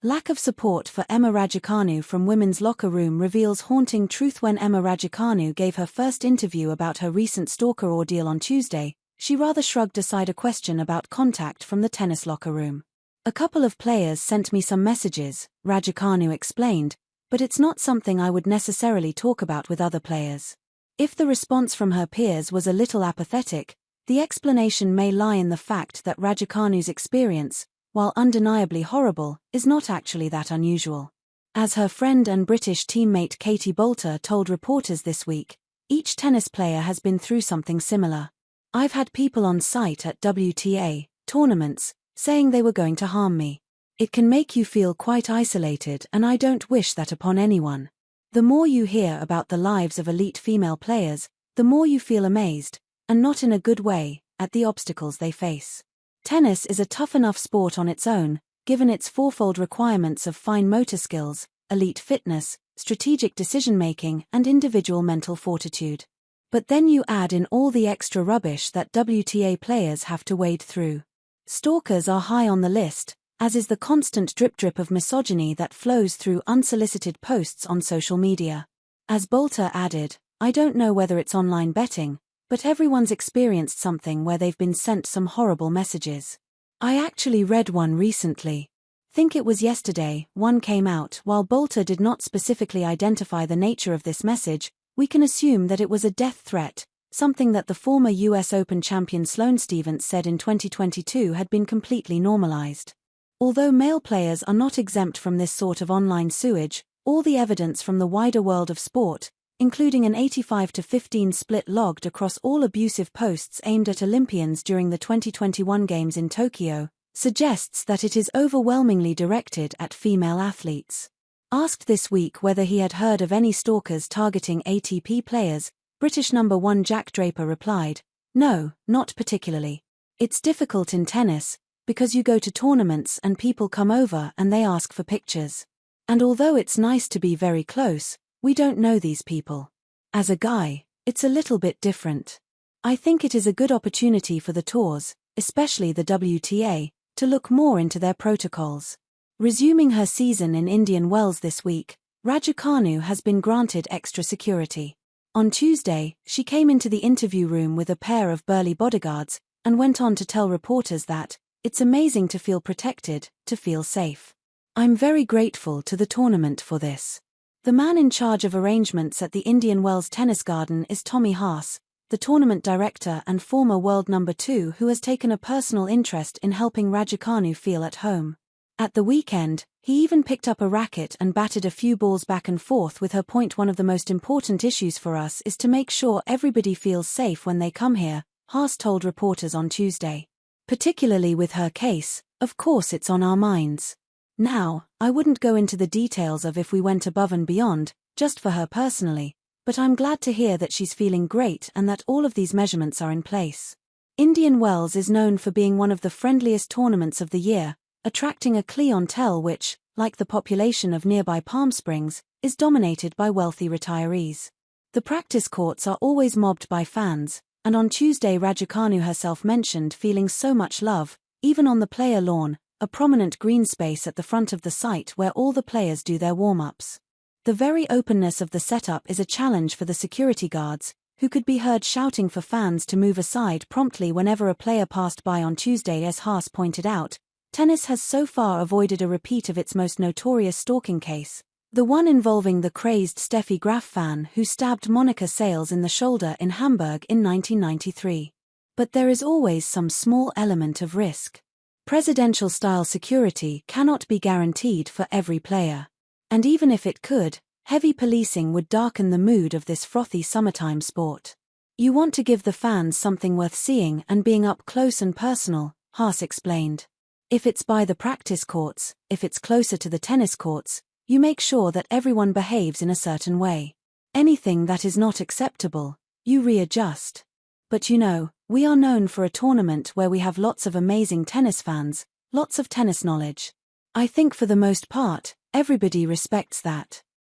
Lack of support for Emma Raducanu from women's locker room reveals haunting truth. When Emma Raducanu gave her first interview about her recent stalker ordeal on Tuesday, she rather shrugged aside a question about contact from the tennis locker room. "A couple of players sent me some messages," Raducanu explained, "but it's not something I would necessarily talk about with other players." If the response from her peers was a little apathetic, the explanation may lie in the fact that Raducanu's experience, while undeniably horrible, is not actually that unusual. As her friend and British teammate Katie Boulter told reporters this week, each tennis player has been through something similar. "I've had people on site at WTA tournaments saying they were going to harm me. It can make you feel quite isolated, and I don't wish that upon anyone. The more you hear about the lives of elite female players, the more you feel amazed, and not in a good way, at the obstacles they face. Tennis is a tough enough sport on its own, given its fourfold requirements of fine motor skills, elite fitness, strategic decision-making, and individual mental fortitude. But then you add in all the extra rubbish that WTA players have to wade through. Stalkers are high on the list, as is the constant drip of misogyny that flows through unsolicited posts on social media." As Boulter added, "I don't know whether it's online betting, but everyone's experienced something where they've been sent some horrible messages. I actually read one recently. Think it was yesterday, one came out. While Boulter did not specifically identify the nature of this message, we can assume that it was a death threat, something that the former US Open champion Sloane Stephens said in 2022 had been completely normalized. Although male players are not exempt from this sort of online sewage, all the evidence from the wider world of sport, including an 85-15 split logged across all abusive posts aimed at Olympians during the 2021 Games in Tokyo, suggests that it is overwhelmingly directed at female athletes." Asked this week whether he had heard of any stalkers targeting ATP players, British number 1 Jack Draper replied, "No, not particularly. It's difficult in tennis, because you go to tournaments and people come over and they ask for pictures. And although it's nice to be very close, we don't know these people. As a guy, it's a little bit different. I think it is a good opportunity for the tours, especially the WTA, to look more into their protocols." Resuming her season in Indian Wells this week, Raducanu has been granted extra security. On Tuesday, she came into the interview room with a pair of burly bodyguards, and went on to tell reporters that, "It's amazing to feel protected, to feel safe. I'm very grateful to the tournament for this." The man in charge of arrangements at the Indian Wells Tennis Garden is Tommy Haas, the tournament director and former world number 2 who has taken a personal interest in helping Raducanu feel at home. At the weekend, he even picked up a racket and batted a few balls back and forth with her point. "One of the most important issues for us is to make sure everybody feels safe when they come here," Haas told reporters on Tuesday. "Particularly with her case, of course it's on our minds. Now, I wouldn't go into the details of if we went above and beyond, just for her personally, but I'm glad to hear that she's feeling great and that all of these measurements are in place." Indian Wells is known for being one of the friendliest tournaments of the year, attracting a clientele which, like the population of nearby Palm Springs, is dominated by wealthy retirees. The practice courts are always mobbed by fans, and on Tuesday Raducanu herself mentioned feeling so much love, even on the player lawn, a prominent green space at the front of the site where all the players do their warm-ups. The very openness of the setup is a challenge for the security guards, who could be heard shouting for fans to move aside promptly whenever a player passed by on Tuesday. As Haas pointed out, tennis has so far avoided a repeat of its most notorious stalking case, the one involving the crazed Steffi Graf fan who stabbed Monica Seles in the shoulder in Hamburg in 1993. But there is always some small element of risk. Presidential-style security cannot be guaranteed for every player. And even if it could, heavy policing would darken the mood of this frothy summertime sport. "You want to give the fans something worth seeing and being up close and personal," Haas explained. "If it's by the practice courts, if it's closer to the tennis courts, you make sure that everyone behaves in a certain way. Anything that is not acceptable, you readjust. But you know, we are known for a tournament where we have lots of amazing tennis fans, lots of tennis knowledge. I think for the most part, everybody respects that."